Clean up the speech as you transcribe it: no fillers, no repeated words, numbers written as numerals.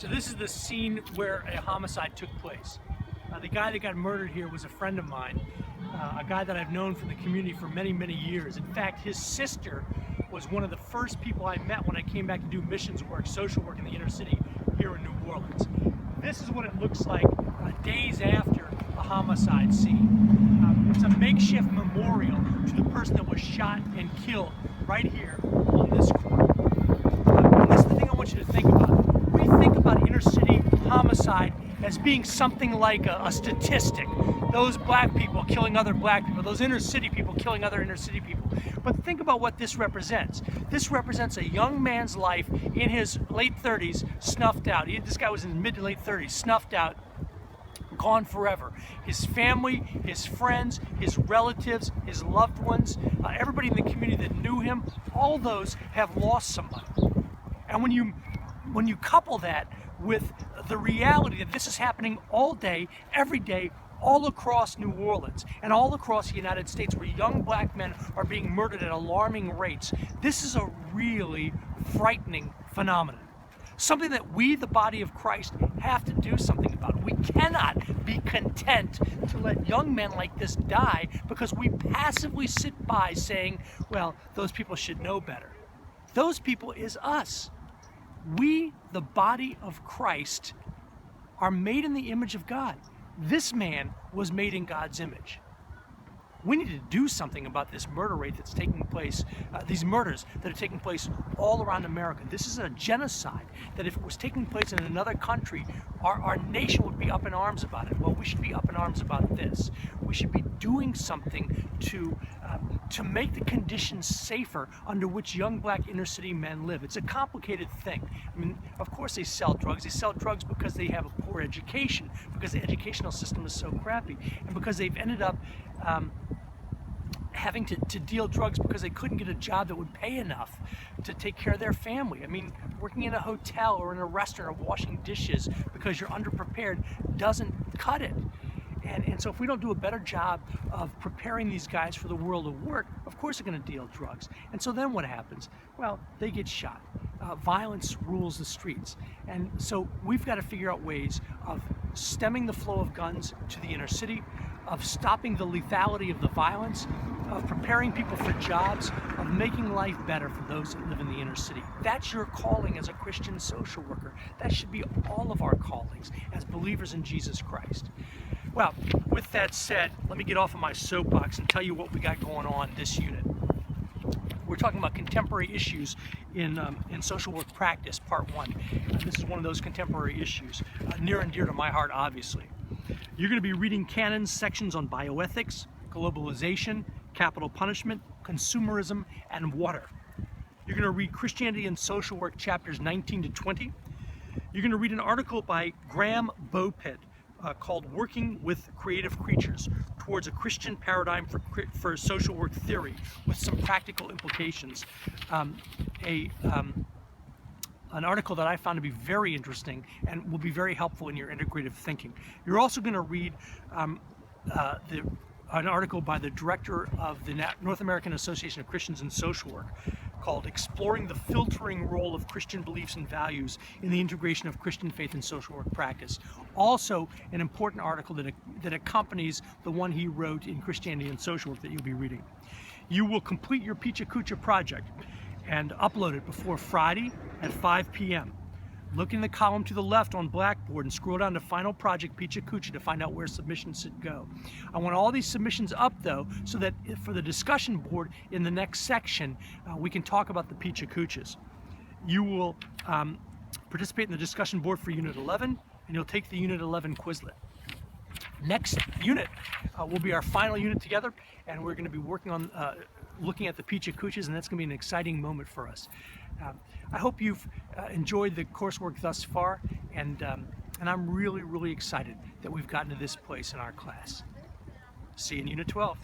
So this is the scene where a homicide took place. The guy that got murdered here was a friend of mine, a guy that I've known from the community for many, many years. In fact, his sister was one of the first people I met when I came back to do missions work, social work in the inner city here in New Orleans. This is what it looks like days after a homicide scene. It's a makeshift memorial to the person that was shot and killed right here on this corner. And this is the thing I want you to think about. We think about inner city homicide as being something like a statistic. Those black people killing other black people, those inner city people killing other inner city people. But think about what this represents. This represents a young man's life in his late 30s, snuffed out. This guy was in his mid to late 30s, snuffed out, gone forever. His family, his friends, his relatives, his loved ones, everybody in the community that knew him, all those have lost somebody. And when you couple that with the reality that this is happening all day, every day, all across New Orleans and all across the United States, where young black men are being murdered at alarming rates, this is a really frightening phenomenon. Something that we, the body of Christ, have to do something about. We cannot be content to let young men like this die because we passively sit by saying, well, those people should know better. Those people is us. We, the body of Christ, are made in the image of God. This man was made in God's image. We need to do something about this murder rate that's taking place, these murders that are taking place all around America. This is a genocide that if it was taking place in another country, our nation would be up in arms about it. Well, we should be up in arms about this. We should be doing something to make the conditions safer under which young black inner city men live. It's a complicated thing. I mean, of course they sell drugs. They sell drugs because they have a poor education, because the educational system is so crappy, and because they've ended up having to deal drugs because they couldn't get a job that would pay enough to take care of their family. I mean, working in a hotel or in a restaurant or washing dishes because you're underprepared doesn't cut it. And so if we don't do a better job of preparing these guys for the world of work, of course they're going to deal drugs. And so then what happens? Well, they get shot. Violence rules the streets. And so we've got to figure out ways of stemming the flow of guns to the inner city, of stopping the lethality of the violence, of preparing people for jobs, of making life better for those that live in the inner city. That's your calling as a Christian social worker. That should be all of our callings as believers in Jesus Christ. Well, with that said, let me get off of my soapbox and tell you what we got going on in this unit. We're talking about contemporary issues in social work practice, part 1. This is one of those contemporary issues, near and dear to my heart, obviously. You're going to be reading Cannon's sections on bioethics, globalization, capital punishment, consumerism, and water. You're going to read Christianity and Social Work chapters 19 to 20. You're going to read an article by Graham Bopet called Working with Creative Creatures Towards a Christian Paradigm for Social Work Theory with some practical implications. An article that I found to be very interesting and will be very helpful in your integrative thinking. You're also going to read an article by the director of the North American Association of Christians in Social Work called Exploring the Filtering Role of Christian Beliefs and Values in the Integration of Christian Faith and Social Work Practice. Also an important article that accompanies the one he wrote in Christianity and Social Work that you'll be reading. You will complete your Picha Kucha project and upload it before Friday at 5 p.m. Look in the column to the left on Blackboard and scroll down to Final Project Picha Kucha to find out where submissions should go. I want all these submissions up, though, so that for the discussion board in the next section, we can talk about the Picha Kuchas. You will participate in the discussion board for Unit 11, and you'll take the Unit 11 Quizlet. Next unit will be our final unit together, and we're going to be working on looking at the Picha Kuchas, and that's going to be an exciting moment for us. I hope you've enjoyed the coursework thus far, and I'm really, really excited that we've gotten to this place in our class. See you in Unit 12.